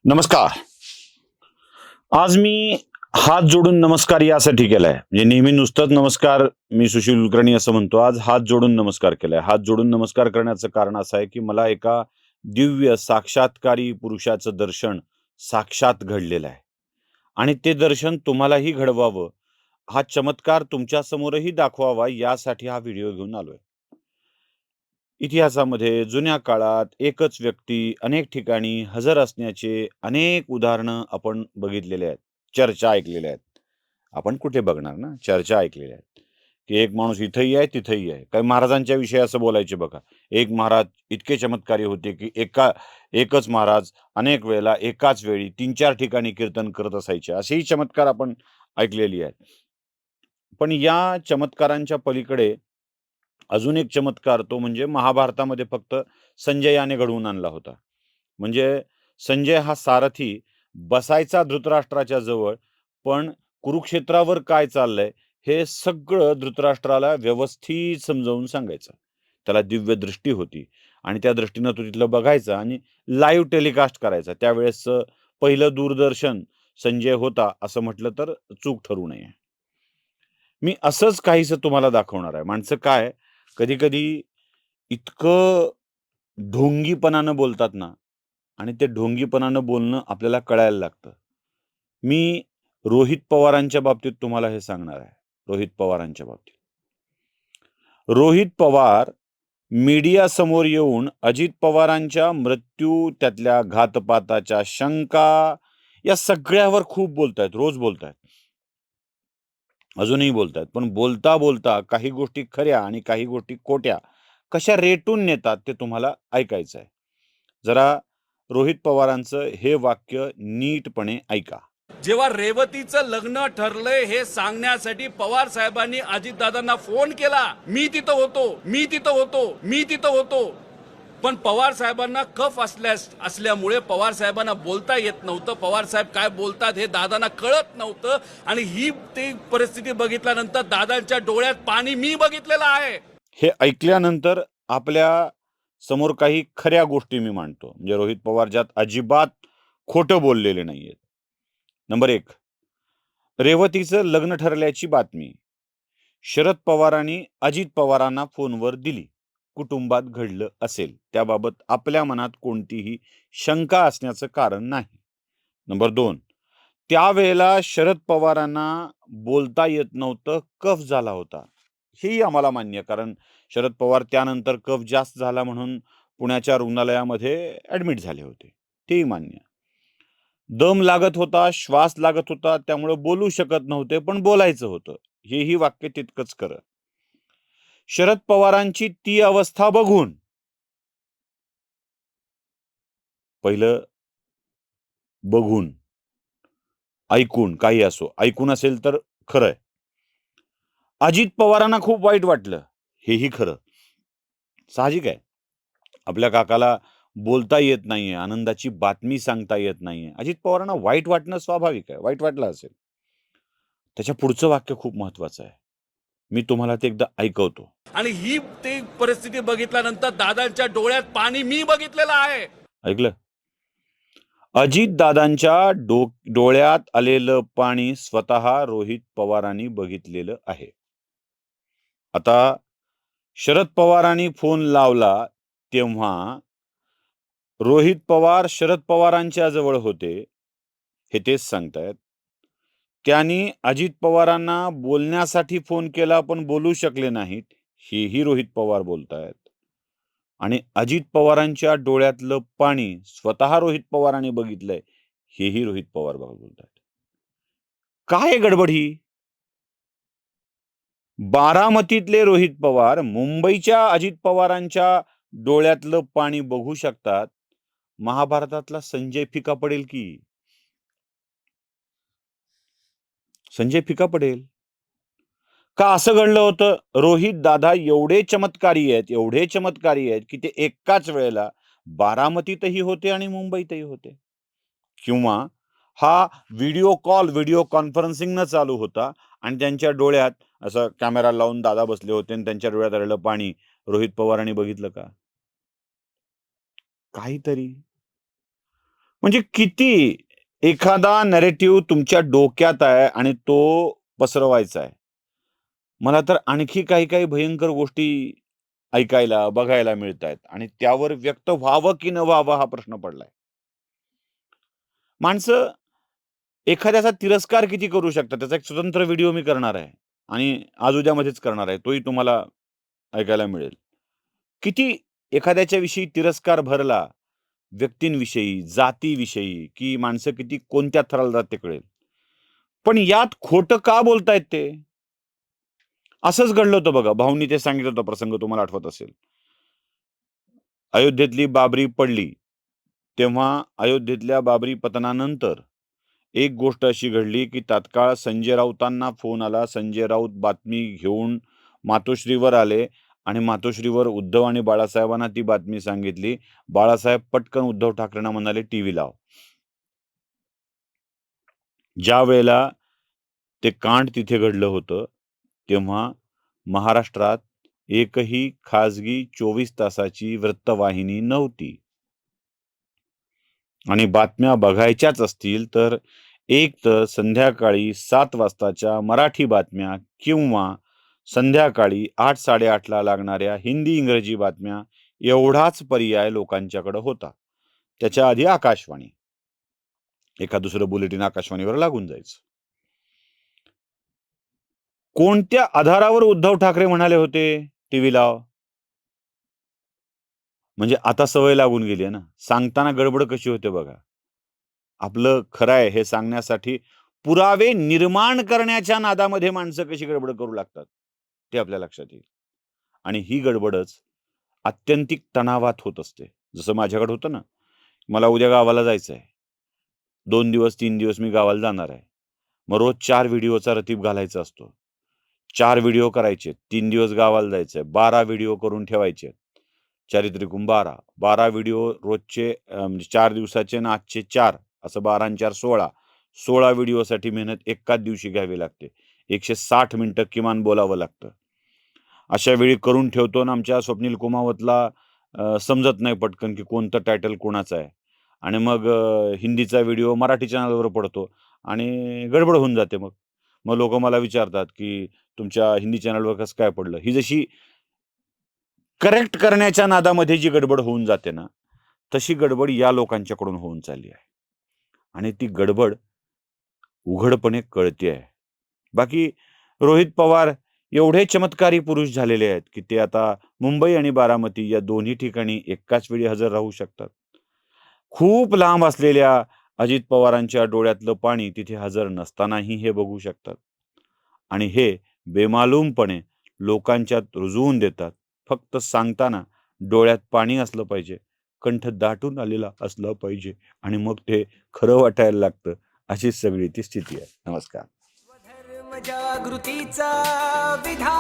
नमस्कार. आज मी हात जोडून नमस्कार यासाठी केलाय. म्हणजे नेहमी नुसतंच नमस्कार मी सुशील कुलकर्णी असं म्हणतो. आज हात जोडून नमस्कार केलाय. हात जोडून नमस्कार करण्याचं कारण असं आहे, की मला एका दिव्य साक्षात्कारी पुरुषाचं दर्शन साक्षात घडलेलं आहे आणि ते दर्शन तुम्हालाही घडवावं, हा चमत्कार तुमच्या समोरही दाखवावा यासाठी हा व्हिडिओ घेऊन आलोय. इतिहासामध्ये जुन्या काळात एकच व्यक्ती अनेक ठिकाणी हजर असण्याचे अनेक उदाहरणं आपण बघितलेले आहेत. चर्चा ऐकलेल्या आहेत. आपण कुठे बघणार ना, चर्चा ऐकलेल्या आहेत, की एक माणूस इथंही आहे, तिथंही आहे. काही महाराजांच्या विषयी असं बोलायचे बघा. एक महाराज इतके चमत्कारी होते, की एकच महाराज अनेक वेळेला एकाच वेळी 3-4 ठिकाणी कीर्तन करत असायचे. असेही चमत्कार आपण ऐकलेली आहेत. पण या चमत्कारांच्या पलीकडे अजून एक चमत्कार तो म्हणजे महाभारतामध्ये फक्त संजयाने घडवून आणला होता. म्हणजे संजय हा सारथी बसायचा धृतराष्ट्राच्या जवळ, पण कुरुक्षेत्रावर काय चाललंय हे सगळं धृतराष्ट्राला व्यवस्थित समजावून सांगायचा. त्याला दिव्य दृष्टी होती आणि त्या दृष्टीनं तो तिथलं बघायचा आणि लाईव्ह टेलिकास्ट करायचा. त्यावेळेसचं पहिलं दूरदर्शन संजय होता असं म्हटलं तर चूक ठरू नये. मी असंच काहीसं तुम्हाला दाखवणार आहे. माणसं काय कधी-कधी इतकं ढोंगीपणानं बोलतात ना आणि ते ढोंगीपणानं बोलणं आपल्याला कळायला लागतं. मी रोहित पवारांच्या बाबतीत तुम्हाला हे सांगणार आहे. रोहित पवारांच्या बाबतीत. रोहित पवार मीडियासमोर येऊन अजित पवारांच्या मृत्यू, त्यातल्या घातपाताच्या शंका या सगळ्यावर खूप बोलतायत, रोज बोलतायत. अजूनही बोलतायत. पण बोलता-बोलता काही गोष्टी खऱ्या आणि काही गोष्टी खोट्या कशा रेटून नेतात ते तुम्हाला ऐकायचं आहे. जरा रोहित पवारांचं हे वाक्य नीटपणे ऐका. जेव्हा रेवतीचं लग्न ठरलंय हे सांगण्यासाठी पवार साहेबांनी अजितदादांना फोन केला. मी तिथं होतो. पण पवार साहेबांना कफ असल्यामुळे पवार साहेबांना बोलता येत नव्हतं. पवार साहेब काय बोलतात हे दादांना कळत नव्हतं आणि ही ती परिस्थिती बघितल्यानंतर दादांच्या डोळ्यात पाणी मी बघितलेलं आहे. हे ऐकल्यानंतर आपल्या समोर काही खऱ्या गोष्टी मी मांडतो. म्हणजे रोहित पवार ज्यात अजिबात खोटं बोललेले नाहीयेत. नंबर 1, रेवतीचं लग्न ठरल्याची बातमी शरद पवारांनी अजित पवारांना फोनवर दिली. कुटुंबात घडलं असेल त्याबाबत आपल्या मनात कोणतीही शंका असण्याचं कारण नाही. नंबर 2, त्यावेळेला शरद पवारांना बोलता येत नव्हतं, कफ झाला होता. हेही आम्हाला मान्य, कारण शरद पवार त्यानंतर कफ जास्त झाला म्हणून पुण्याच्या रुग्णालयामध्ये ॲडमिट झाले होते. तेही मान्य. दम लागत होता, श्वास लागत होता, त्यामुळे बोलू शकत नव्हते, पण बोलायचं होतं. हेही वाक्य तितकंच खरं. शरद पवारांची ती अवस्था बघून पहिलं बघून, ऐकून काही असो, ऐकून असेल तर खरं आहे. अजित पवारांना खूप वाईट वाटलं, हेही खरं. साहजिक आहे. आपल्या काकाला बोलता येत नाहीये, आनंदाची बातमी सांगता येत नाहीये. अजित पवारांना वाईट वाटणं स्वाभाविक आहे. वाईट वाटलं असेल. त्याच्या पुढचं वाक्य खूप महत्वाचं आहे. मी तुम्हाला ते एकदा ऐकवतो. आणि ही ती परिस्थिती बघितल्यानंतर दादांच्या डोळ्यात पाणी मी बघितलेलं आहे. ऐकलं? अजितदादांच्या डोळ्यात आलेलं पाणी स्वतः रोहित पवारांनी बघितलेलं आहे. आता शरद पवारांनी फोन लावला तेव्हा रोहित पवार शरद पवारांच्या जवळ होते, हे तेच सांगतायत. त्यांनी अजित पवारांना बोलण्यासाठी फोन केला पण बोलू शकले नाहीत, हेही रोहित पवार बोलतायत. आणि अजित पवारांच्या डोळ्यातलं पाणी स्वतः रोहित पवारांनी बघितलंय, हेही रोहित पवार बोलतायत. काय गडबड ही? बारामतीतले रोहित पवार मुंबईच्या अजित पवारांच्या डोळ्यातलं पाणी बघू शकतात. महाभारतातला संजय फिका पडेल की? संजय फिका पडेल. का असं घडलं होतं? रोहित दादा एवढे चमत्कारी आहेत, की ते एकाच वेळेला बारामतीतही होते आणि मुंबईतही होते. किंवा हा व्हिडिओ कॉन्फरन्सिंगनं चालू होता आणि त्यांच्या डोळ्यात असं कॅमेरा लावून दादा बसले होते आणि त्यांच्या डोळ्यात आलेलं पाणी रोहित पवारांनी बघितलं का? काहीतरी म्हणजे किती एखादा नॅरेटिव्ह तुमच्या डोक्यात आहे आणि तो पसरवायचा आहे. मला तर आणखी काही भयंकर गोष्टी ऐकायला, बघायला मिळतायत आणि त्यावर व्यक्त व्हावं की न व्हावं हा प्रश्न पडलाय. माणसं एखाद्याचा तिरस्कार किती करू शकतात, त्याचा एक स्वतंत्र व्हिडिओ मी करणार आहे आणि आज-उद्यामध्येच करणार आहे. तोही तुम्हाला ऐकायला मिळेल. किती एखाद्याच्या विषयी तिरस्कार भरला, व्यक्तींविषयी, जातीविषयी, की माणसं किती कोणत्या थराला जातात ते कळेल. पण यात खोटं का बोलतायत ते? असंच घडलं होतं बघा. भाऊंनी ते सांगितलं होता प्रसंग तुम्हाला आठवत असेल. अयोध्येतली बाबरी पडली, तेव्हा अयोध्येतल्या बाबरी पतनानंतर एक गोष्ट अशी घडली, की तात्काळ संजय राऊतांना फोन आला. संजय राऊत बातमी घेऊन मातोश्रीवर आले आणि मातोश्रीवर उद्धव आणि बाळासाहेबांना ती बातमी सांगितली. बाळासाहेब पटकन उद्धव ठाकरेंना म्हणाले, "टीव्ही लाव." ज्यावेळेला ते कांड तिथे घडलं होतं, तेव्हा महाराष्ट्रात एकही खाजगी 24 तासाची वृत्तवाहिनी नव्हती. आणि बातम्या बघायच्याच असतील, तर एक तर संध्याकाळी 7 वाजताच्या मराठी बातम्या किंवा संध्याकाळी 8:00-8:30 ला लागणाऱ्या हिंदी, इंग्रजी बातम्या एवढाच पर्याय लोकांच्याकडे होता. त्याच्या आधी आकाशवाणी. एखाद दुसरं बुलेटिन आकाशवाणीवर लागून जायचं. कोणत्या आधारावर उद्धव ठाकरे म्हणाले होते, टीव्ही लाव? म्हणजे आता सवय लागून गेली आहे ना. सांगताना गडबड कशी होते बघा. आपलं खरं आहे हे सांगण्यासाठी पुरावे निर्माण करण्याच्या नादामध्ये माणसं कशी गडबड करू लागतात, ते आपल्या लक्षात येईल. आणि ही गडबडच आत्यंतिक तणावात होत असते. जसं माझ्याकडे होतं ना, मला उद्या गावाला जायचं आहे. 2 दिवस, 3 दिवस मी गावाला जाणार आहे. मग रोज 4 व्हिडिओचा रतीब घालायचा असतो. 4 व्हिडिओ करायचे, 3 दिवस गावाला जायचंय, 12 व्हिडिओ करून ठेवायचे. चारित्रिकून 12. 12 व्हिडिओ रोजचे म्हणजे 4 दिवसाचे आणि आजचे 4 असं 12 आणि 4 16. 16 व्हिडिओसाठी मेहनत एकाच दिवशी घ्यावी लागते. 160 मिनिटं किमान बोलावं लागतं. अशा वेळी करून ठेवतो आणि आमच्या स्वप्नील कुमावतला समजत नाही पटकन की कोणतं टायटल कोणाचं आहे. आणि मग हिंदीचा व्हिडिओ मराठी चॅनलवर पडतो आणि गडबड होऊन जाते मग. मग लोकं मला विचारतात, की "तुमच्या हिंदी चॅनलवर कसं काय पडलं?" ही जशी करेक्ट करण्याच्या नादामध्ये जी गडबड होऊन जाते ना, तशी गडबड या लोकांच्याकडून होऊन चालली आहे. आणि ती गडबड उघडपणे कळते आहे. बाकी रोहित पवार एवढे चमत्कारी पुरुष झालेले आहेत, की ते आता मुंबई आणि बारामती या दोन्ही ठिकाणी एकाच वेळी हजर राहू शकतात. खूप लांब असलेल्या अजित पवारांच्या डोळ्यातलं पाणी तिथे हजर नसतानाही हे बघू शकतात. आणि हे बेमालूमपणे लोकांच्यात रुजवून देतात. फक्त सांगताना डोळ्यात पाणी असलं पाहिजे, कंठ दाटून आलेला असला पाहिजे आणि मग ते खरं वाटायला लागतं. अशीच सगळी ती स्थिती आहे. नमस्कार. धर्म जागृतीचा विधान